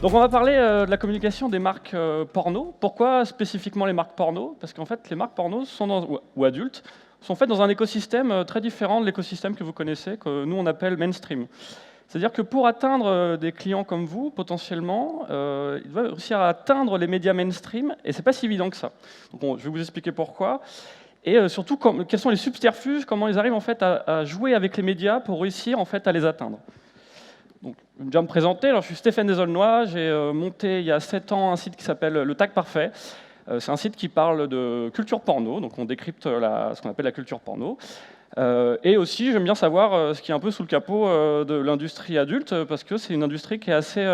Donc on va parler de la communication des marques porno. Pourquoi spécifiquement les marques porno? Parce qu'en fait, les marques porno ou adultes sont faites dans un écosystème très différent de l'écosystème que vous connaissez, que nous on appelle mainstream. C'est-à-dire que pour atteindre des clients comme vous, potentiellement, ils doivent réussir à atteindre les médias mainstream, et c'est pas si évident que ça. Donc je vais vous expliquer pourquoi. Et surtout, quels sont les subterfuges, comment ils arrivent en fait à jouer avec les médias pour réussir en fait à les atteindre. Donc, je vais bien me présenter. Alors, je suis Stéphane Desaulnois. J'ai monté il y a 7 ans un site qui s'appelle Le Tag Parfait. C'est un site qui parle de culture porno. Donc, on décrypte ce qu'on appelle la culture porno. Et aussi, j'aime bien savoir ce qui est un peu sous le capot de l'industrie adulte, parce que c'est une industrie qui est assez,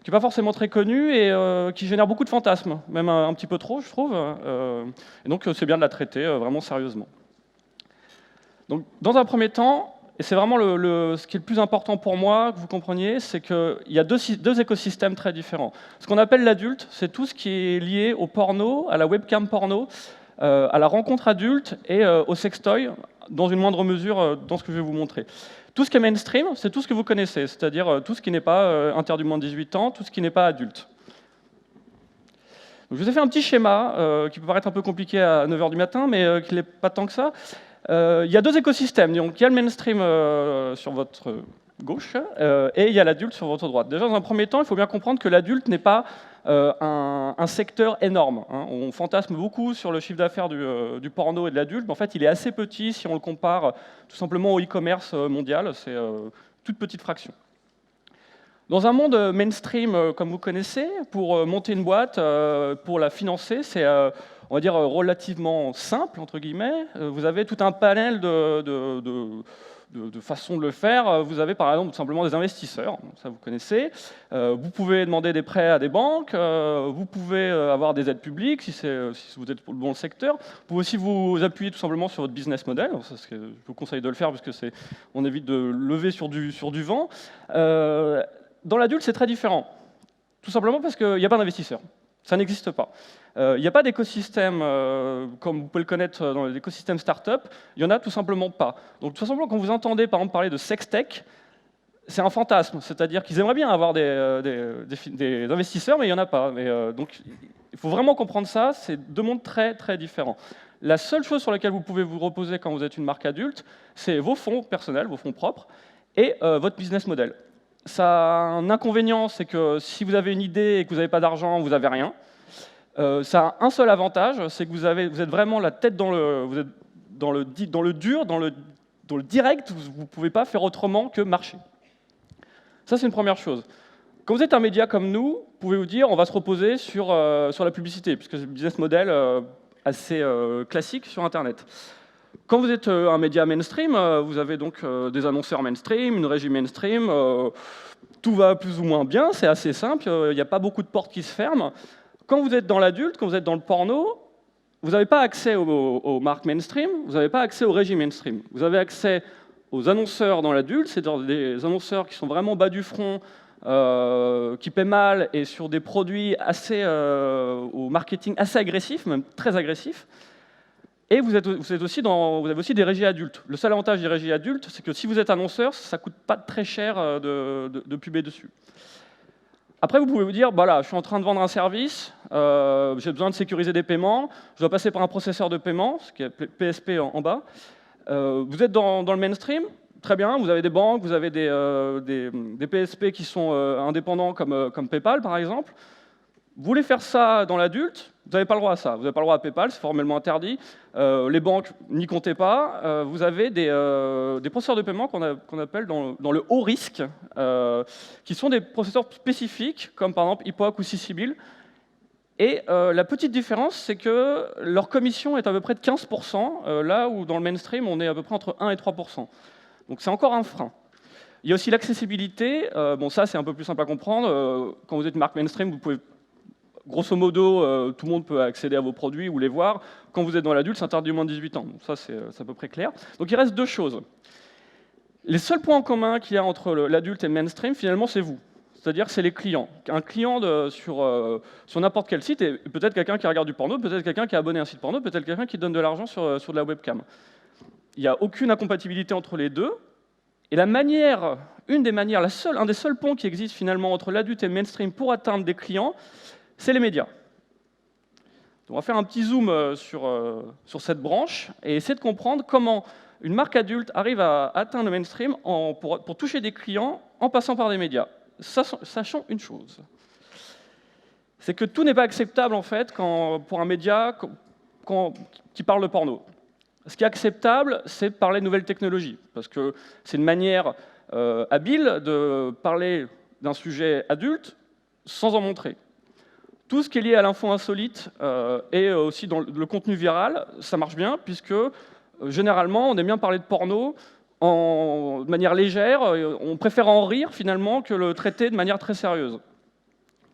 qui n'est pas forcément très connue et qui génère beaucoup de fantasmes, même un petit peu trop, je trouve. Et donc, c'est bien de la traiter vraiment sérieusement. Donc, dans un premier temps, et c'est vraiment ce qui est le plus important pour moi, que vous compreniez, c'est qu'il y a deux écosystèmes très différents. Ce qu'on appelle l'adulte, c'est tout ce qui est lié au porno, à la webcam porno, à la rencontre adulte et au sextoy, dans une moindre mesure dans ce que je vais vous montrer. Tout ce qui est mainstream, c'est tout ce que vous connaissez, c'est-à-dire tout ce qui n'est pas interdit moins de 18 ans, tout ce qui n'est pas adulte. Donc, je vous ai fait un petit schéma qui peut paraître un peu compliqué à 9 h du matin, mais qui n'est pas tant que ça. Il y a deux écosystèmes. Donc, il y a le mainstream sur votre gauche et il y a l'adulte sur votre droite. Déjà, dans un premier temps, il faut bien comprendre que l'adulte n'est pas un secteur énorme. Hein. On fantasme beaucoup sur le chiffre d'affaires du porno et de l'adulte, mais en fait, il est assez petit si on le compare tout simplement au e-commerce mondial. C'est toute petite fraction. Dans un monde mainstream, comme vous connaissez, pour monter une boîte, pour la financer, c'est on va dire relativement simple, entre guillemets. Vous avez tout un panel de façons de le faire. Vous avez par exemple tout simplement des investisseurs, ça vous connaissez. Vous pouvez demander des prêts à des banques, vous pouvez avoir des aides publiques si vous êtes dans le secteur. Vous pouvez aussi vous appuyer tout simplement sur votre business model. Je vous conseille de le faire parce que on évite de lever sur du vent. Dans l'adulte, c'est très différent. Tout simplement parce qu'il n'y a pas d'investisseurs. Ça n'existe pas. Il n'y a pas d'écosystème comme vous pouvez le connaître dans l'écosystème startup. Il n'y en a tout simplement pas. Donc tout simplement, quand vous entendez par exemple parler de sextech, c'est un fantasme. C'est-à-dire qu'ils aimeraient bien avoir des investisseurs, mais il n'y en a pas. Donc il faut vraiment comprendre ça. C'est deux mondes très très différents. La seule chose sur laquelle vous pouvez vous reposer quand vous êtes une marque adulte, c'est vos fonds personnels, vos fonds propres, et votre business model. Ça a un inconvénient, c'est que si vous avez une idée et que vous n'avez pas d'argent, vous n'avez rien. Ça a un seul avantage, c'est que vous êtes vraiment la tête dans le dur, dans le direct, vous ne pouvez pas faire autrement que marcher. Ça, c'est une première chose. Quand vous êtes un média comme nous, vous pouvez vous dire on va se reposer sur la publicité, puisque c'est un business model assez classique sur Internet. Quand vous êtes un média mainstream, vous avez donc des annonceurs mainstream, une régie mainstream, tout va plus ou moins bien, c'est assez simple, il n'y a pas beaucoup de portes qui se ferment. Quand vous êtes dans l'adulte, quand vous êtes dans le porno, vous n'avez pas accès aux marques mainstream, vous n'avez pas accès aux régies mainstream. Vous avez accès aux annonceurs dans l'adulte, c'est des annonceurs qui sont vraiment bas du front, qui paient mal et sur des produits au marketing assez agressif, même très agressif. Et vous avez aussi des régies adultes. Le seul avantage des régies adultes, c'est que si vous êtes annonceur, ça ne coûte pas très cher de puber dessus. Après, vous pouvez vous dire, voilà, je suis en train de vendre un service, j'ai besoin de sécuriser des paiements, je dois passer par un processeur de paiement, ce qui est PSP en bas. Vous êtes dans le mainstream, très bien, vous avez des banques, vous avez des PSP qui sont indépendants comme PayPal, par exemple. Vous voulez faire ça dans l'adulte, vous n'avez pas le droit à ça. Vous n'avez pas le droit à PayPal, c'est formellement interdit. Les banques, n'y comptez pas. Vous avez des processeurs de paiement qu'on appelle dans le haut risque, qui sont des processeurs spécifiques, comme par exemple Epoch ou Cicibil. Et la petite différence, c'est que leur commission est à peu près de 15%, là où dans le mainstream, on est à peu près entre 1 et 3%. Donc c'est encore un frein. Il y a aussi l'accessibilité. Bon, ça, c'est un peu plus simple à comprendre. Quand vous êtes une marque mainstream, vous pouvez grosso modo, tout le monde peut accéder à vos produits ou les voir. Quand vous êtt dans l'adulte, c'est interdit moins de 18 ans. Donc ça, c'est à peu près clair. Donc il reste deux choses. Les seuls points en commun qu'il y a entre l'adulte et le mainstream, finalement, c'est vous. C'est-à-dire que c'est les clients. Un client sur n'importe quel site, et peut-être quelqu'un qui regarde du porno, peut-être quelqu'un qui est abonné à un site porno, peut-être quelqu'un qui donne de l'argent sur de la webcam. Il n'y a aucune incompatibilité entre les deux. Et la manière, une des manières, un des seuls ponts qui existe finalement entre l'adulte et le mainstream pour atteindre des clients, c'est les médias. Donc on va faire un petit zoom sur cette branche et essayer de comprendre comment une marque adulte arrive à atteindre le mainstream pour toucher des clients en passant par des médias. Sachant une chose, c'est que tout n'est pas acceptable en fait pour un média qui parle de porno. Ce qui est acceptable, c'est de parler de nouvelles technologies, parce que c'est une manière habile de parler d'un sujet adulte sans en montrer. Tout ce qui est lié à l'info insolite et aussi dans le contenu viral, ça marche bien, puisque généralement, on aime bien parler de porno de manière légère, on préfère en rire finalement que le traiter de manière très sérieuse.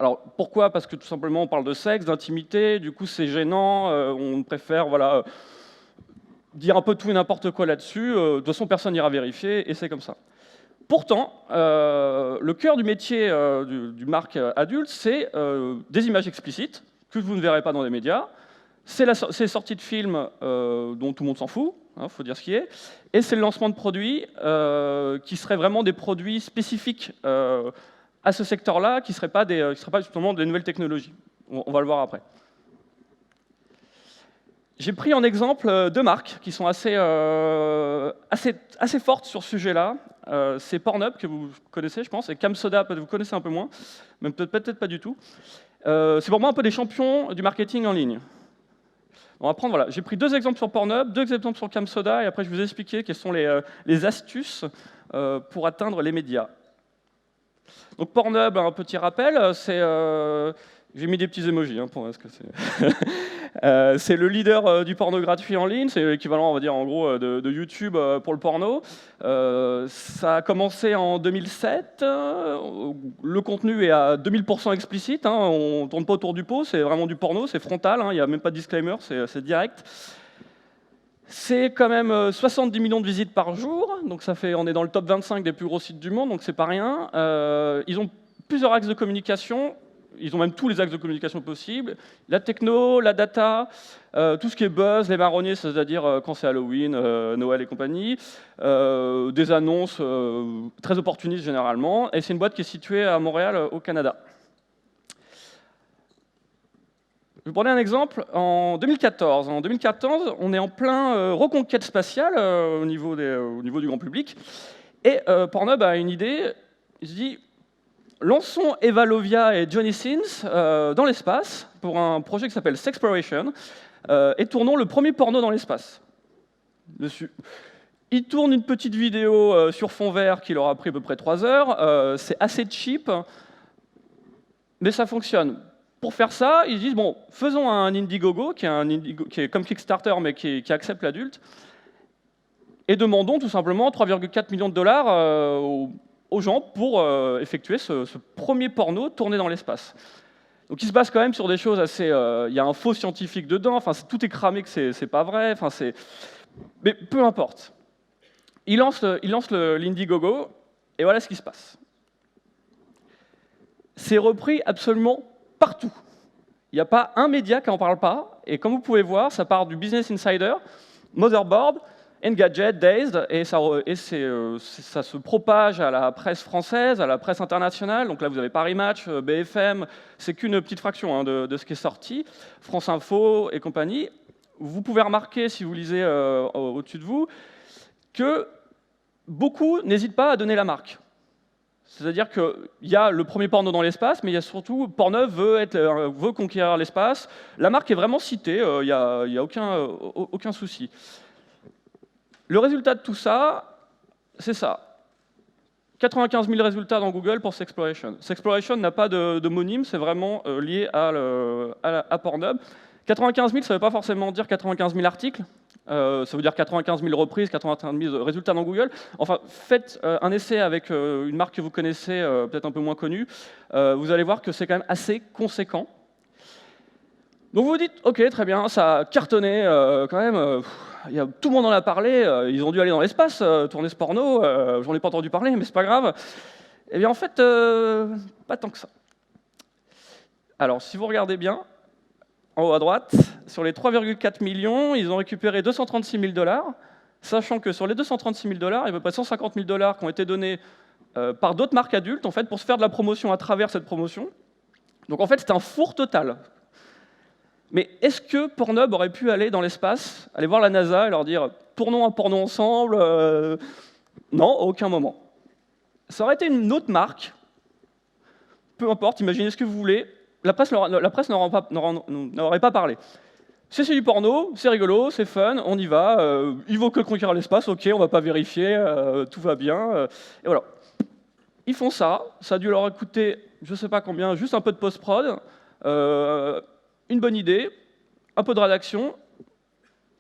Alors pourquoi? Parce que tout simplement on parle de sexe, d'intimité, du coup c'est gênant, on préfère voilà, dire un peu tout et n'importe quoi là-dessus, de toute façon personne n'ira vérifier et c'est comme ça. Pourtant, le cœur du métier du marque adulte, c'est des images explicites que vous ne verrez pas dans les médias, c'est les sorties de films dont tout le monde s'en fout, il faut dire ce qui est, et c'est le lancement de produits qui seraient vraiment des produits spécifiques à ce secteur-là, qui ne seraient pas justement des nouvelles technologies. On va le voir après. J'ai pris en exemple deux marques qui sont assez fortes sur ce sujet-là. C'est Pornhub, que vous connaissez, je pense, et Camsoda, vous connaissez un peu moins, même peut-être pas du tout. C'est pour moi un peu des champions du marketing en ligne. On va prendre, voilà, j'ai pris deux exemples sur Pornhub, deux exemples sur Camsoda, et après je vais vous expliquer quelles sont les astuces pour atteindre les médias. Donc Pornhub, un petit rappel, c'est... j'ai mis des petits emojis pour ce que c'est. C'est le leader du porno gratuit en ligne, c'est l'équivalent, on va dire, en gros, de YouTube pour le porno. Ça a commencé en 2007. Le contenu est à 2000% explicite. On ne tourne pas autour du pot, c'est vraiment du porno, c'est frontal. Il n'y a même pas de disclaimer, c'est direct. C'est quand même 70 millions de visites par jour, donc on est dans le top 25 des plus gros sites du monde, donc c'est pas rien. Ils ont plusieurs axes de communication, ils ont même tous les axes de communication possibles. La techno, la data, tout ce qui est buzz, les marronniers, c'est-à-dire quand c'est Halloween, Noël et compagnie, des annonces très opportunistes généralement, et c'est une boîte qui est située à Montréal, au Canada. Je vais prendre un exemple. En 2014, on est en plein reconquête spatiale au niveau du grand public. Et Pornhub a une idée. Il se dit, lançons Eva Lovia et Johnny Sins dans l'espace pour un projet qui s'appelle Sexploration et tournons le premier porno dans l'espace. Ils tournent une petite vidéo sur fond vert qui leur a pris à peu près 3 heures. C'est assez cheap, mais ça fonctionne. Pour faire ça, ils disent, bon, faisons un Indiegogo, qui est comme Kickstarter, mais qui accepte l'adulte, et demandons tout simplement 3,4 millions de dollars aux gens pour effectuer ce premier porno tourné dans l'espace. Donc il se base quand même sur des choses assez... Il y a un faux scientifique dedans, tout est cramé que c'est pas vrai, mais peu importe. Ils lancent l'Indiegogo, et voilà ce qui se passe. C'est repris absolument partout. Il n'y a pas un média qui n'en parle pas, et comme vous pouvez voir, ça part du Business Insider, Motherboard, Engadget, Dazed, et ça se propage à la presse française, à la presse internationale. Donc là, vous avez Paris Match, BFM, c'est qu'une petite fraction de ce qui est sorti, France Info et compagnie. Vous pouvez remarquer, si vous lisez au-dessus de vous, que beaucoup n'hésitent pas à donner la marque. C'est-à-dire qu'il y a le premier porno dans l'espace, mais il y a surtout, Pornhub veut conquérir l'espace. La marque est vraiment citée, il n'y a aucun souci. Le résultat de tout ça, c'est ça. 95 000 résultats dans Google pour Sexploration. Sexploration n'a pas d'homonyme, c'est vraiment lié à Pornhub. 95 000, ça ne veut pas forcément dire 95 000 articles. Ça veut dire 95 000 reprises, 95 000 résultats dans Google. Enfin, faites un essai avec une marque que vous connaissez, peut-être un peu moins connue. Vous allez voir que c'est quand même assez conséquent. Donc vous vous dites, ok, très bien, ça a cartonné quand même. Tout le monde en a parlé. Ils ont dû aller dans l'espace, tourner ce porno. J'en ai pas entendu parler, mais c'est pas grave. Eh bien, en fait, pas tant que ça. Alors, si vous regardez bien, en haut à droite, sur les 3,4 millions, ils ont récupéré 236 000 $. sachant que sur les 236 000 $, il y a à peu près 150 000 $ qui ont été donnés par d'autres marques adultes, en fait, pour se faire de la promotion à travers cette promotion. Donc en fait, c'est un four total. Mais est-ce que Pornhub aurait pu aller dans l'espace, aller voir la NASA et leur dire « tournons un porno ensemble » Non, à aucun moment. Ça aurait été une autre marque, peu importe, imaginez ce que vous voulez, la presse n'aurait pas parlé. C'est du porno, c'est rigolo, c'est fun, on y va, ils vont que conquérir l'espace, ok, on va pas vérifier, tout va bien, et voilà. Ils font ça, ça a dû leur coûter, je sais pas combien, juste un peu de post-prod, une bonne idée, un peu de rédaction,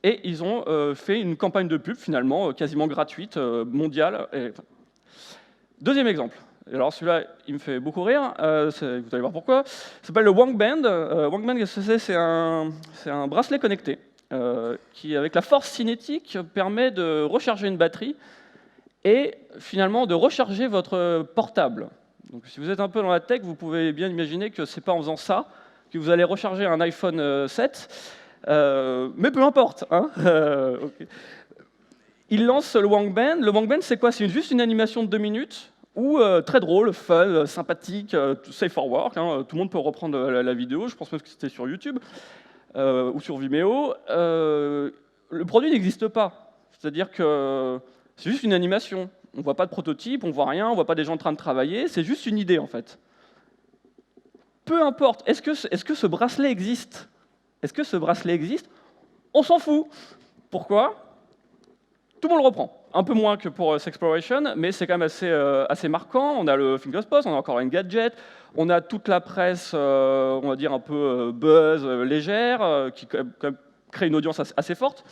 et ils ont fait une campagne de pub, finalement, quasiment gratuite, mondiale. Deuxième exemple. Alors celui-là, il me fait beaucoup rire, vous allez voir pourquoi. Ça s'appelle le Wangband. Wangband, qu'est-ce que c'est un bracelet connecté qui, avec la force cinétique, permet de recharger une batterie et finalement de recharger votre portable. Donc si vous êtes un peu dans la tech, vous pouvez bien imaginer que c'est pas en faisant ça que vous allez recharger un iPhone 7, mais peu importe. Hein. Okay. Il lance le Wangband. Le Wangband, c'est quoi? C'est juste une animation de 2 minutes, ou très drôle, fun, sympathique, safe for work. Hein. Tout le monde peut reprendre la vidéo. Je pense même que c'était sur YouTube ou sur Vimeo. Le produit n'existe pas. C'est-à-dire que c'est juste une animation. On ne voit pas de prototype, on ne voit rien, on ne voit pas des gens en train de travailler. C'est juste une idée, en fait. Peu importe. Est-ce que ce bracelet existe? Est-ce que ce bracelet existe? On s'en fout. Pourquoi? Tout le monde le reprend. Un peu moins que pour Sexploration, mais c'est quand même assez marquant. On a le Fingerspost, on a encore Engadget, on a toute la presse, on va dire un peu buzz, légère, qui crée une audience assez forte.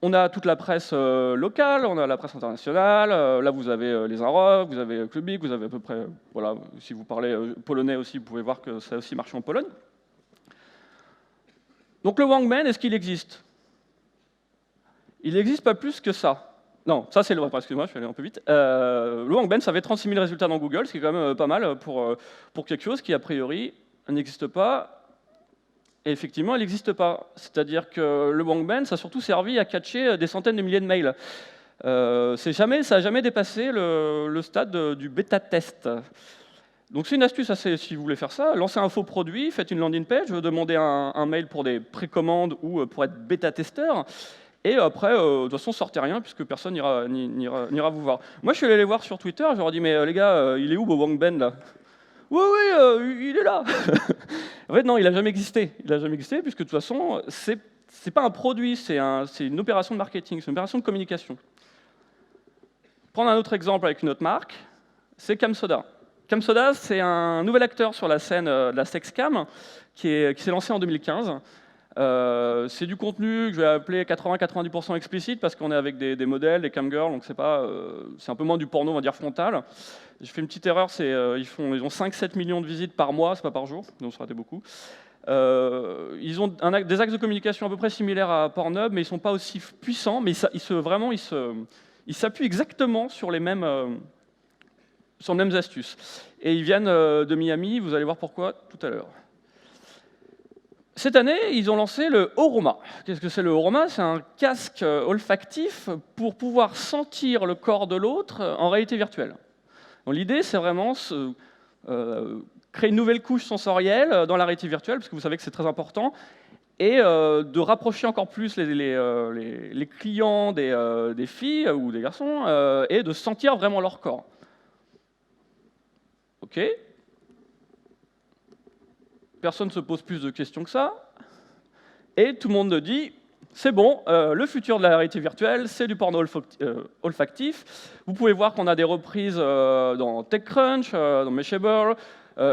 On a toute la presse locale, on a la presse internationale. Là, vous avez les Inrock, vous avez Clubik, vous avez à peu près... Voilà, si vous parlez polonais aussi, vous pouvez voir que ça a aussi marché en Pologne. Donc le Wangband, est-ce qu'il existe? Il n'existe pas plus que ça. Non, ça c'est le... Excusez-moi, je suis allé un peu vite. Le Wangband, ça avait 36 000 résultats dans Google, ce qui est quand même pas mal pour quelque chose qui, a priori, n'existe pas. Et effectivement, il n'existe pas. C'est-à-dire que le Wangband, ça a surtout servi à catcher des centaines de milliers de mails. Ça n'a jamais dépassé le stade du bêta-test. Donc c'est une astuce, si vous voulez faire ça, lancez un faux produit, faites une landing page, demandez un mail pour des précommandes ou pour être bêta-testeur. Et après, de toute façon, sortez rien, puisque personne n'ira vous voir. Moi, je suis allé les voir sur Twitter, je leur ai dit, mais les gars, il est où, vos Wangband, là? Oui, il est là. En fait, non, il n'a jamais existé. Il n'a jamais existé, puisque de toute façon, c'est pas un produit, c'est une opération de marketing, c'est une opération de communication. Prendre un autre exemple avec une autre marque, c'est CamSoda. CamSoda, c'est un nouvel acteur sur la scène de la sexcam qui s'est lancé en 2015. C'est du contenu que je vais appeler 80-90% explicite parce qu'on est avec des modèles, des camgirls, donc c'est un peu moins du porno, on va dire frontal. J'ai fait une petite erreur, ils ont 5-7 millions de visites par mois, c'est pas par jour, donc ça aurait été beaucoup. Ils ont des axes de communication à peu près similaires à Pornhub, mais ils sont pas aussi puissants, mais ils s'appuient exactement sur les mêmes astuces. Et ils viennent de Miami, vous allez voir pourquoi tout à l'heure. Cette année, ils ont lancé le Oroma. Qu'est-ce que c'est le Oroma? C'est un casque olfactif pour pouvoir sentir le corps de l'autre en réalité virtuelle. L'idée, c'est vraiment créer une nouvelle couche sensorielle dans la réalité virtuelle, parce que vous savez que c'est très important, et de rapprocher encore plus les clients des filles ou des garçons, et de sentir vraiment leur corps. OK. Personne ne se pose plus de questions que ça, et tout le monde dit, c'est bon, le futur de la réalité virtuelle, c'est du porno olfactif. Vous pouvez voir qu'on a des reprises dans TechCrunch, dans Mashable,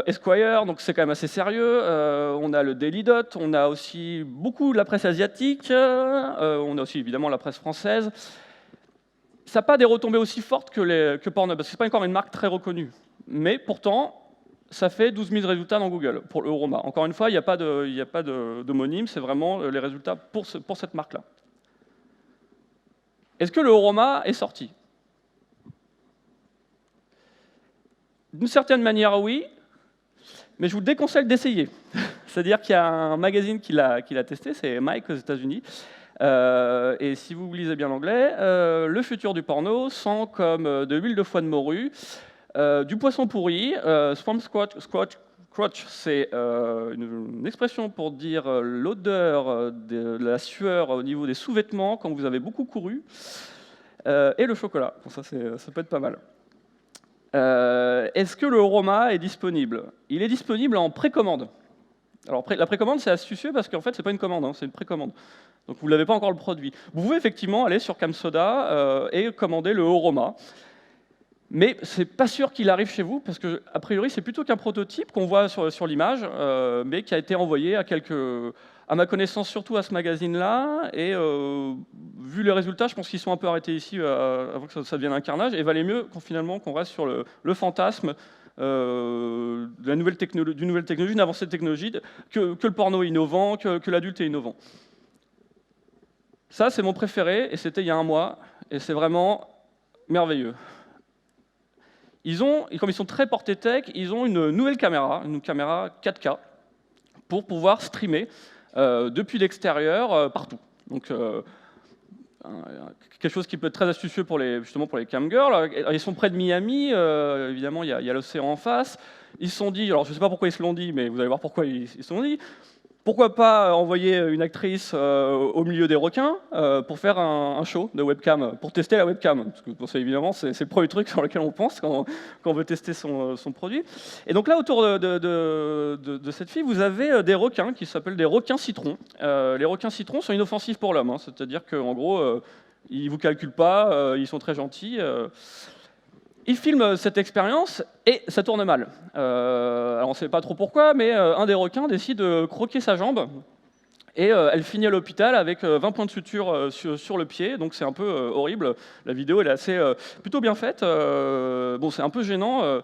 Esquire, donc c'est quand même assez sérieux. On a le Daily Dot, on a aussi beaucoup de la presse asiatique, on a aussi évidemment la presse française. Ça n'a pas des retombées aussi fortes que Pornhub, parce que ce n'est pas encore une marque très reconnue. Mais pourtant, ça fait 12 000 résultats dans Google pour le Oroma. Encore une fois, il n'y a pas d'homonyme, c'est vraiment les résultats pour cette marque-là. Est-ce que le Oroma est sorti? D'une certaine manière, oui, mais je vous déconseille d'essayer. C'est-à-dire qu'il y a un magazine qui l'a testé, c'est Mike aux États-Unis. Et si vous lisez bien l'anglais, le futur du porno sent comme de l'huile de foie de morue, du poisson pourri, swamp crotch, c'est une expression pour dire l'odeur de la sueur au niveau des sous-vêtements quand vous avez beaucoup couru, et le chocolat. Bon, ça peut être pas mal. Est-ce que le Roma est disponible? Il est disponible en précommande. Alors la précommande, c'est astucieux parce qu'en fait, c'est pas une commande, hein, c'est une précommande. Donc vous n'avez pas encore le produit. Vous pouvez effectivement aller sur Camsoda et commander le Roma. Mais c'est pas sûr qu'il arrive chez vous, parce que a priori c'est plutôt qu'un prototype qu'on voit sur l'image, mais qui a été envoyé à ma connaissance surtout à ce magazine-là, et vu les résultats, je pense qu'ils sont un peu arrêtés ici avant que ça devienne un carnage, et valait mieux finalement qu'on reste sur le fantasme de la nouvelle technologie, d'une avancée de technologie, que le porno est innovant, que l'adulte est innovant. Ça, c'est mon préféré, et c'était il y a un mois, et c'est vraiment merveilleux. Comme ils sont très portés tech, ils ont une nouvelle caméra, une caméra 4K, pour pouvoir streamer depuis l'extérieur partout. Donc, quelque chose qui peut être très astucieux justement pour les camgirls. Ils sont près de Miami, évidemment, il y a l'océan en face. Ils se sont dit, alors je ne sais pas pourquoi ils se l'ont dit, mais vous allez voir pourquoi ils se sont dit, pourquoi pas envoyer une actrice au milieu des requins pour faire un show de webcam, pour tester la webcam. Parce que bon, évidemment, c'est le premier truc sur lequel on pense quand on veut tester son produit. Et donc là, autour de cette fille, vous avez des requins qui s'appellent des requins citrons. Les requins citrons sont inoffensifs pour l'homme, hein, c'est-à-dire qu'en gros, ils ne vous calculent pas, ils sont très gentils. Ils filment cette expérience et ça tourne mal. Alors on ne sait pas trop pourquoi, mais un des requins décide de croquer sa jambe et elle finit à l'hôpital avec 20 points de suture sur le pied, donc c'est un peu horrible. La vidéo elle est plutôt bien faite. Bon, c'est un peu gênant.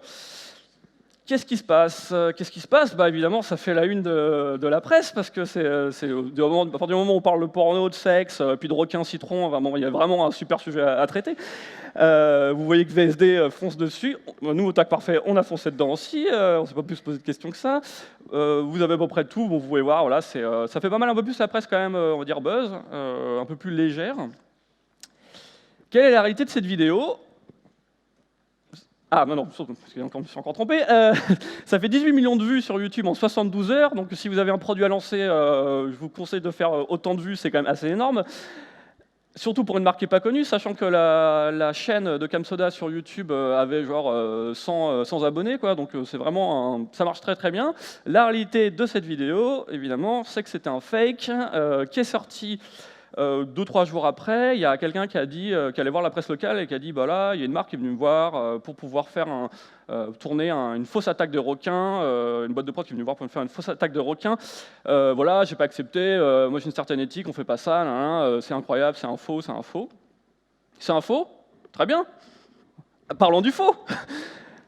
Qu'est-ce qui se passe? Bah, évidemment, ça fait la une de la presse, parce que c'est à partir du moment où on parle de porno, de sexe, puis de requins citrons, vraiment, il y a vraiment un super sujet à traiter. Vous voyez que VSD fonce dessus. Nous, au TAC Parfait, on a foncé dedans aussi. On ne s'est pas plus poser de questions que ça. Vous avez à peu près tout. Bon, vous pouvez voir, voilà, ça fait pas mal, un peu plus la presse quand même, on va dire buzz, un peu plus légère. Quelle est la réalité de cette vidéo? Ah non, je me suis encore trompé. Ça fait 18 millions de vues sur YouTube en 72 heures, donc si vous avez un produit à lancer, je vous conseille de faire autant de vues, c'est quand même assez énorme. Surtout pour une marque qui n'est pas connue, sachant que la chaîne de Camsoda sur YouTube avait genre 100 abonnés, quoi, donc c'est vraiment ça marche très très bien. La réalité de cette vidéo, évidemment, c'est que c'était un fake qui est sorti 2-3 jours après. Il y a quelqu'un qui a dit, qui allait voir la presse locale et qui a dit, bah là, il y a une marque qui est venue me voir pour pouvoir faire tourner une fausse attaque de requin, une boîte de prod qui est venue me voir pour me faire une fausse attaque de requin. Voilà, j'ai pas accepté. Moi, j'ai une certaine éthique, on fait pas ça. C'est incroyable, c'est un faux, c'est un faux. C'est un faux. Très bien. Parlons du faux.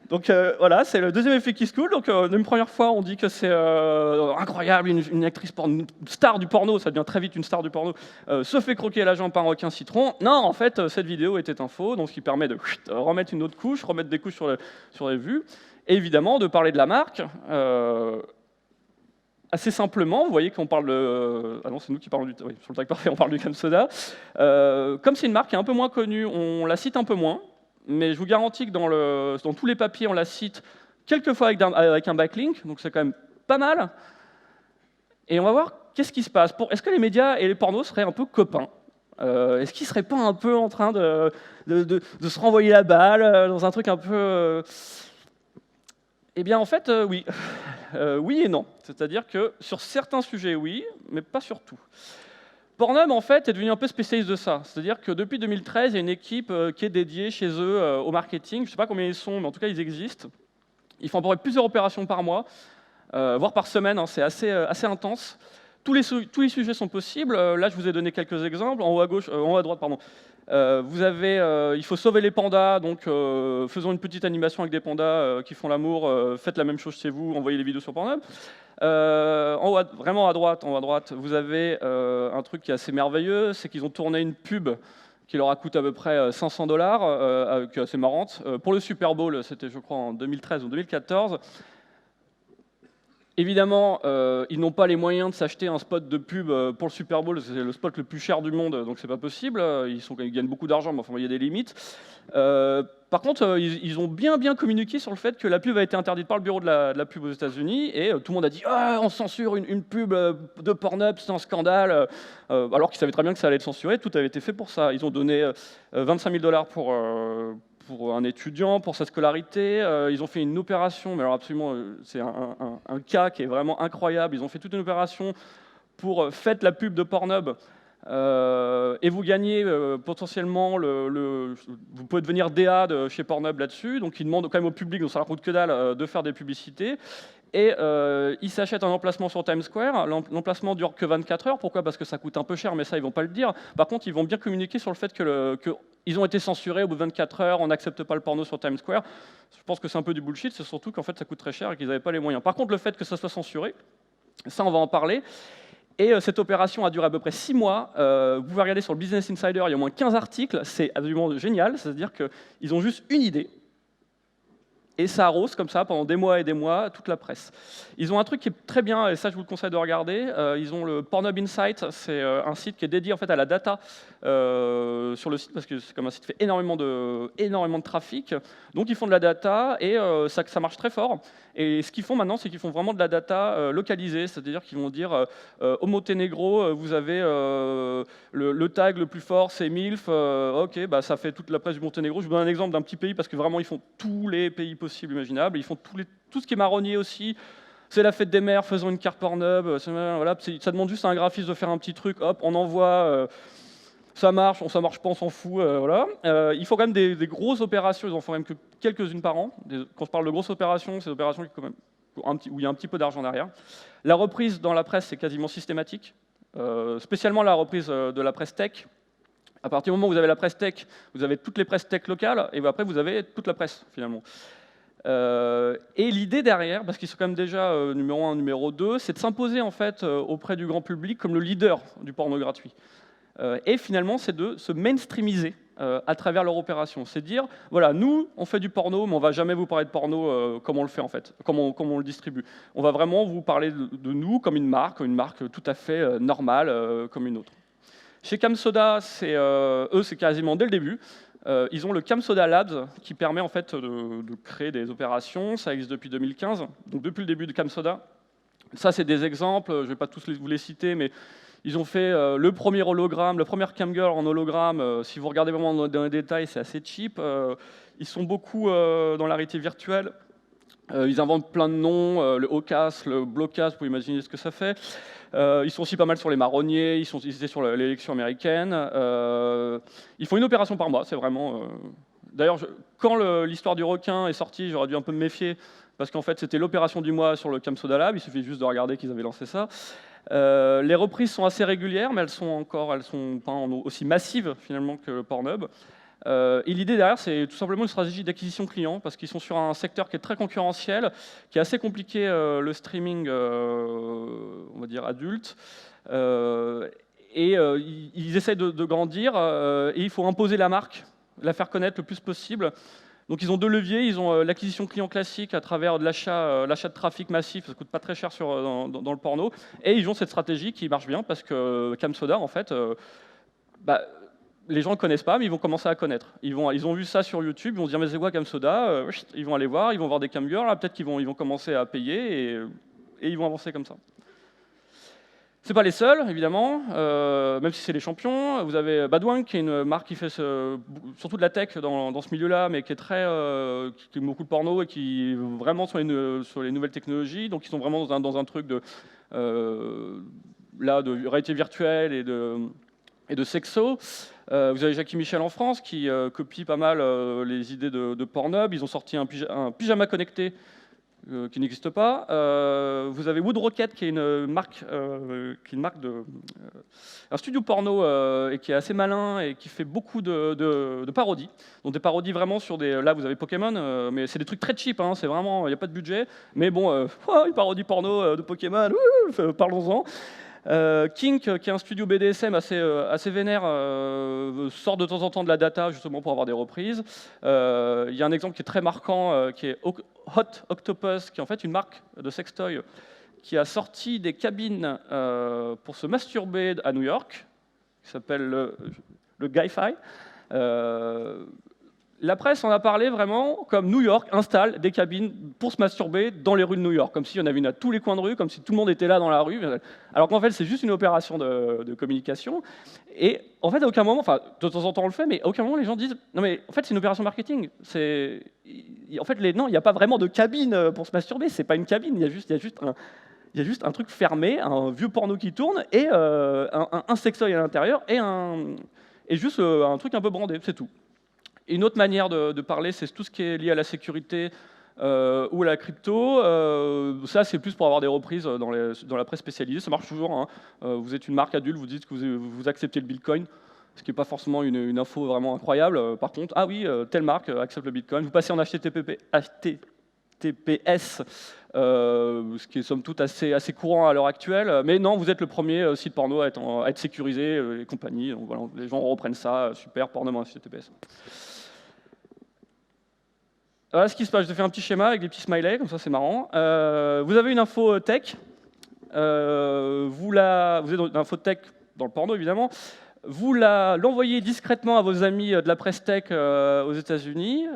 Donc voilà, c'est le deuxième effet qui se coule. Donc une première fois, on dit que c'est incroyable, une actrice une star du porno, ça devient très vite une star du porno, se fait croquer la jambe par un requin citron. Non, en fait, cette vidéo était un faux, donc ce qui permet de remettre une autre couche, remettre des couches sur les vues, et évidemment de parler de la marque. Assez simplement, vous voyez qu'on parle de... Ah non, c'est nous qui parlons oui, sur le TAC Parfait, on parle du Camsoda. Comme c'est une marque qui est un peu moins connue, on la cite un peu moins. Mais je vous garantis que dans tous les papiers, on la cite quelquefois avec un backlink, donc c'est quand même pas mal. Et on va voir qu'est-ce qui se passe. Est-ce que les médias et les pornos seraient un peu copains? Est-ce qu'ils ne seraient pas un peu en train de se renvoyer la balle dans un truc un peu... Eh bien, en fait, oui. Oui et non. C'est-à-dire que sur certains sujets, oui, mais pas sur tout. Pornhub, en fait, est devenu un peu spécialiste de ça. C'est-à-dire que depuis 2013, il y a une équipe qui est dédiée chez eux au marketing. Je ne sais pas combien ils sont, mais en tout cas, ils existent. Ils font à peu près plusieurs opérations par mois, voire par semaine. Hein, c'est assez intense. Tous les sujets sont possibles. Là, je vous ai donné quelques exemples. En haut à gauche, en haut à droite, pardon. Vous avez, il faut sauver les pandas, donc faisons une petite animation avec des pandas qui font l'amour. Faites la même chose chez vous. Envoyez les vidéos sur Pornhub. En haut, vraiment à droite, en haut à droite, vous avez un truc qui est assez merveilleux, c'est qu'ils ont tourné une pub qui leur a coûté à peu près $500, qui est assez marrante. Pour le Super Bowl, c'était je crois en 2013 ou 2014. Évidemment, ils n'ont pas les moyens de s'acheter un spot de pub pour le Super Bowl, c'est le spot le plus cher du monde, donc c'est pas possible. Ils gagnent beaucoup d'argent, mais enfin, il y a des limites. Par contre, ils ont bien communiqué sur le fait que la pub a été interdite par le bureau de la pub aux États-Unis, et tout le monde a dit ah, on censure une pub de Pornhub, c'est un scandale, alors qu'ils savaient très bien que ça allait être censuré. Tout avait été fait pour ça. Ils ont donné 25 000 $ pour un étudiant, pour sa scolarité. Ils ont fait une opération, mais alors absolument, c'est un cas qui est vraiment incroyable. Ils ont fait toute une opération pour faites la pub de Pornhub, et vous gagnez potentiellement, vous pouvez devenir DA de chez Pornhub là-dessus. Donc ils demandent quand même au public, donc ça leur coûte que dalle, de faire des publicités. Et ils s'achètent un emplacement sur Times Square. L'emplacement dure que 24 heures. Pourquoi? Parce que ça coûte un peu cher, mais ça, ils vont pas le dire. Par contre, ils vont bien communiquer sur le fait qu'ils ont été censurés au bout de 24 heures, on n'accepte pas le porno sur Times Square. Je pense que c'est un peu du bullshit, c'est surtout qu'en fait, ça coûte très cher et qu'ils n'avaient pas les moyens. Par contre, le fait que ça soit censuré, ça, on va en parler. Et cette opération a duré à peu près 6 mois. Vous pouvez regarder sur le Business Insider, il y a au moins 15 articles. C'est absolument génial. C'est-à-dire qu'ils ont juste une idée. Et ça arrose comme ça pendant des mois et des mois toute la presse. Ils ont un truc qui est très bien, et ça je vous le conseille de regarder. Ils ont le Pornhub Insight, c'est un site qui est dédié en fait à la data sur le site, parce que c'est comme un site qui fait énormément de trafic. Donc ils font de la data et ça marche très fort. Et ce qu'ils font maintenant, c'est qu'ils font vraiment de la data localisée, c'est-à-dire qu'ils vont dire au Monténégro, vous avez le tag le plus fort, c'est MILF. Ok, bah ça fait toute la presse du Monténégro. Je vous donne un exemple d'un petit pays parce que vraiment ils font tous les pays possibles, imaginables. Ils font tout ce qui est marronnier aussi. C'est la fête des mères, faisons une carte Pornhub. Voilà, ça demande juste à un graphiste de faire un petit truc. Hop, on envoie. Ça marche pas, on s'en fout. Voilà. Il faut quand même des grosses opérations. Ils en font même que quelques-unes par an. Quand je parle de grosses opérations, c'est des opérations qui quand même où il y a un petit peu d'argent derrière. La reprise dans la presse, c'est quasiment systématique. Spécialement la reprise de la presse tech. À partir du moment où vous avez la presse tech, vous avez toutes les presses tech locales, et après vous avez toute la presse finalement. Et l'idée derrière, parce qu'ils sont quand même déjà numéro 1, numéro 2, c'est de s'imposer en fait auprès du grand public comme le leader du porno gratuit. Et finalement, c'est de se mainstreamiser à travers leur opération. C'est dire, voilà, nous, on fait du porno, mais on va jamais vous parler de porno comme on le fait en fait, comme on le distribue. On va vraiment vous parler de nous comme une marque tout à fait normale, comme une autre. Chez CamSoda, eux, c'est quasiment dès le début. Ils ont le CamSoda Labs qui permet en fait de créer des opérations. Ça existe depuis 2015, donc depuis le début de CamSoda. Ça, c'est des exemples. Je ne vais pas tous vous les citer, mais ils ont fait le premier hologramme, la première camgirl en hologramme. Si vous regardez vraiment dans les détails, c'est assez cheap. Ils sont beaucoup dans la réalité virtuelle. Ils inventent plein de noms, le Ocas, le Blocas, vous pouvez imaginer ce que ça fait. Ils sont aussi pas mal sur les marronniers, ils étaient sur l'élection américaine. Ils font une opération par mois, c'est vraiment... D'ailleurs, quand l'histoire du requin est sortie, j'aurais dû un peu me méfier, parce qu'en fait, c'était l'opération du mois sur le CamSoda Lab, il suffit juste de regarder qu'ils avaient lancé ça. Les reprises sont assez régulières, mais elles sont pas aussi massives finalement que le Pornhub. Et l'idée derrière, c'est tout simplement une stratégie d'acquisition client, parce qu'ils sont sur un secteur qui est très concurrentiel, qui est assez compliqué, le streaming, on va dire adulte. Ils essayent de grandir, et il faut imposer la marque, la faire connaître le plus possible. Donc ils ont deux leviers, ils ont l'acquisition client classique à travers de l'achat de trafic massif, ça coûte pas très cher dans le porno, et ils ont cette stratégie qui marche bien parce que CamSoda, en fait, les gens ne connaissent pas, mais ils vont commencer à connaître. Ils ont vu ça sur YouTube, ils vont se dire mais c'est quoi CamSoda, ils vont aller voir, ils vont voir des camgirls, peut-être qu'ils vont commencer à payer et ils vont avancer comme ça. C'est pas les seuls, évidemment, même si c'est les champions. Vous avez Badwang, qui est une marque qui fait surtout de la tech dans ce milieu-là, mais qui aime beaucoup de porno et qui vraiment sur les nouvelles technologies. Donc ils sont vraiment dans un truc de réalité virtuelle et de sexo. Vous avez Jackie Michel en France qui copie pas mal les idées de Pornhub. Ils ont sorti un pyjama connecté qui n'existe pas. Vous avez Wood Rocket qui est une marque un studio porno et qui est assez malin et qui fait beaucoup de parodies. Donc des parodies vraiment sur là vous avez Pokémon, mais c'est des trucs très cheap, hein, c'est vraiment, il n'y a pas de budget. Mais bon, une parodie porno de Pokémon, parlons-en. Kink, qui est un studio BDSM assez vénère, sort de temps en temps de la data justement pour avoir des reprises. Il y a un exemple qui est très marquant, qui est Hot Octopus, qui est en fait une marque de sextoy qui a sorti des cabines pour se masturber à New York, qui s'appelle le Guy-Fi. La presse en a parlé vraiment comme New York installe des cabines pour se masturber dans les rues de New York, comme s'il y en avait une à tous les coins de rue, comme si tout le monde était là dans la rue, alors qu'en fait c'est juste une opération de communication. Et en fait à aucun moment, enfin de temps en temps on le fait, mais à aucun moment les gens disent non mais en fait c'est une opération marketing. En fait non, il n'y a pas vraiment de cabine pour se masturber, c'est pas une cabine, il y a juste un truc fermé, un vieux porno qui tourne et un sextoy à l'intérieur et juste un truc un peu brandé, c'est tout. Et une autre manière de parler, c'est tout ce qui est lié à la sécurité ou à la crypto. Ça, c'est plus pour avoir des reprises dans la presse spécialisée. Ça marche toujours, hein. Vous êtes une marque adulte, vous dites que vous acceptez le Bitcoin, ce qui n'est pas forcément une info vraiment incroyable. Par contre, ah oui, telle marque accepte le Bitcoin. Vous passez en HTTPS, ce qui est somme toute assez courant à l'heure actuelle. Mais non, vous êtes le premier site porno à être sécurisé et compagnie. Donc voilà, les gens reprennent ça, super, porno HTTPS. Voilà ce qui se passe. Je te fais un petit schéma avec des petits smileys, comme ça c'est marrant. Vous avez une info tech. Vous êtes dans une info tech dans le porno évidemment. Vous l'envoyez discrètement à vos amis de la presse tech aux États-Unis,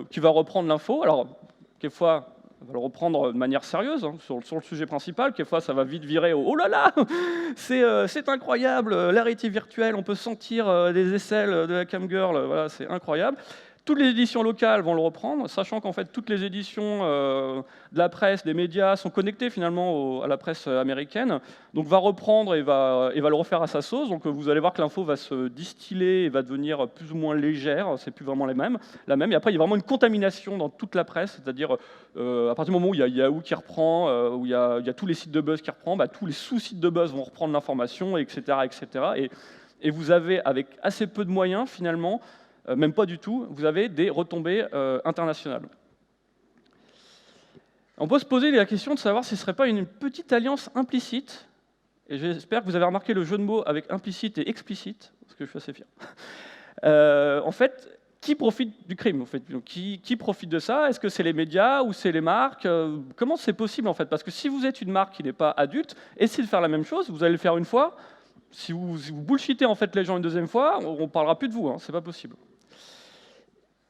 qui va reprendre l'info. Alors, quelquefois, on va le reprendre de manière sérieuse hein, sur le sujet principal. Quelquefois, ça va vite virer au « Oh là là, c'est incroyable, la réalité virtuelle, on peut sentir des aisselles de la camgirl, voilà, c'est incroyable ». Toutes les éditions locales vont le reprendre, sachant qu'en fait toutes les éditions de la presse, des médias sont connectées finalement à la presse américaine, donc va reprendre et va le refaire à sa sauce. Donc vous allez voir que l'info va se distiller et va devenir plus ou moins légère, c'est plus vraiment la même. Et après il y a vraiment une contamination dans toute la presse, c'est-à-dire à partir du moment où il y a Yahoo qui reprend, où il y a tous les sites de buzz qui reprennent, tous les sous-sites de buzz vont reprendre l'information, etc., etc. Et vous avez avec assez peu de moyens finalement, même pas du tout, vous avez des retombées internationales. On peut se poser la question de savoir si ce ne serait pas une petite alliance implicite, et j'espère que vous avez remarqué le jeu de mots avec implicite et explicite, parce que je suis assez fier. En fait, qui profite du crime en fait qui profite de ça? Est-ce que c'est les médias ou c'est les marques? Comment c'est possible en fait? Parce que si vous êtes une marque qui n'est pas adulte, essayez de faire la même chose, vous allez le faire une fois, si vous bullshitez en fait les gens une deuxième fois, on ne parlera plus de vous, hein, c'est pas possible.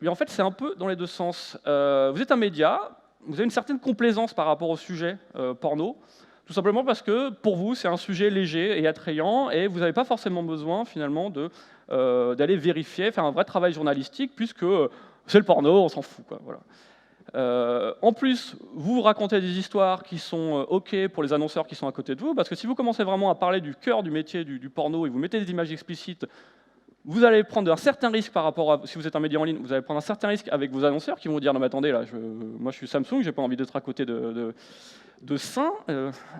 Mais en fait, c'est un peu dans les deux sens. Vous êtes un média, vous avez une certaine complaisance par rapport au sujet porno, tout simplement parce que pour vous, c'est un sujet léger et attrayant, et vous n'avez pas forcément besoin finalement d'aller vérifier, faire un vrai travail journalistique, puisque c'est le porno, on s'en fout, quoi, voilà. En plus, vous racontez des histoires qui sont OK pour les annonceurs qui sont à côté de vous, parce que si vous commencez vraiment à parler du cœur du métier du porno et vous mettez des images explicites, vous allez prendre un certain risque par rapport à, si vous êtes un média en ligne, vous allez prendre un certain risque avec vos annonceurs qui vont vous dire non mais attendez là, moi je suis Samsung, j'ai pas envie d'être à côté de seins,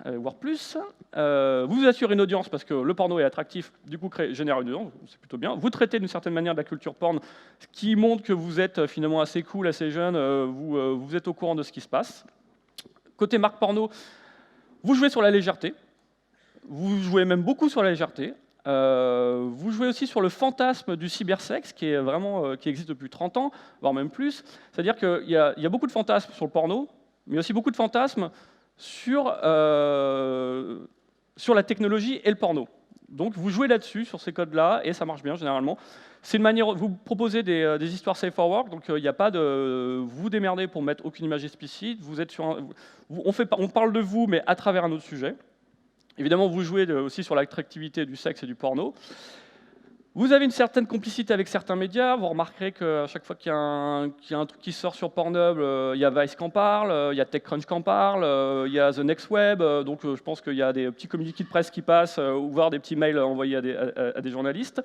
voire plus. Vous assurez une audience parce que le porno est attractif, du coup génère une audience, c'est plutôt bien. Vous traitez d'une certaine manière de la culture porn, ce qui montre que vous êtes finalement assez cool, assez jeune, vous êtes au courant de ce qui se passe. Côté marque porno, vous jouez sur la légèreté, vous jouez même beaucoup sur la légèreté. Vous jouez aussi sur le fantasme du cybersexe qui existe depuis 30 ans, voire même plus. C'est-à-dire qu'il y a beaucoup de fantasmes sur le porno, mais aussi beaucoup de fantasmes sur la technologie et le porno. Donc vous jouez là-dessus, sur ces codes-là, et ça marche bien généralement. C'est une manière, vous proposez des histoires safe for work, donc il n'y a pas de vous démerdez pour mettre aucune image explicite. Vous êtes on parle de vous, mais à travers un autre sujet. Évidemment, vous jouez aussi sur l'attractivité du sexe et du porno. Vous avez une certaine complicité avec certains médias. Vous remarquerez qu'à chaque fois qu'il y a un truc qui sort sur Pornhub, il y a Vice qui en parle, il y a TechCrunch qui en parle, il y a The Next Web. Donc je pense qu'il y a des petits communiqués de presse qui passent, ou voire des petits mails envoyés à des journalistes.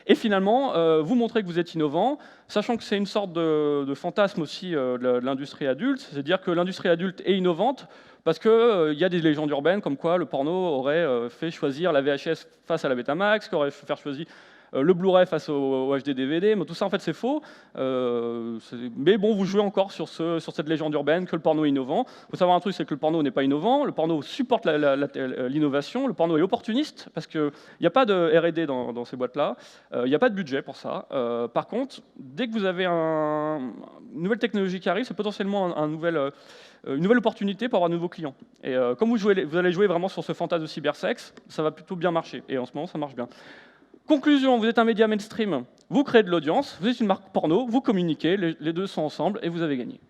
Et finalement, vous montrez que vous êtes innovant, sachant que c'est une sorte de fantasme aussi de l'industrie adulte. C'est-à-dire que l'industrie adulte est innovante, parce qu'il y a des légendes urbaines comme quoi le porno aurait fait choisir la VHS face à la Betamax, qu'aurait fait faire choisir le Blu-ray face au HD DVD, mais tout ça en fait c'est faux. Mais bon, vous jouez encore sur cette légende urbaine que le porno est innovant. Il faut savoir un truc, c'est que le porno n'est pas innovant, le porno supporte l'innovation, le porno est opportuniste, parce qu'il n'y a pas de R&D dans ces boîtes-là, il n'y a pas de budget pour ça. Par contre, dès que vous avez une nouvelle technologie qui arrive, c'est potentiellement une nouvelle opportunité pour avoir de nouveaux clients. Et comme vous allez jouer vraiment sur ce fantasme de cybersexe, ça va plutôt bien marcher. Et en ce moment, ça marche bien. Conclusion, vous êtes un média mainstream, vous créez de l'audience, vous êtes une marque porno, vous communiquez, les deux sont ensemble et vous avez gagné.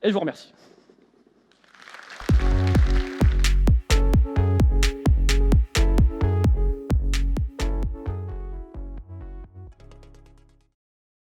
Et je vous remercie.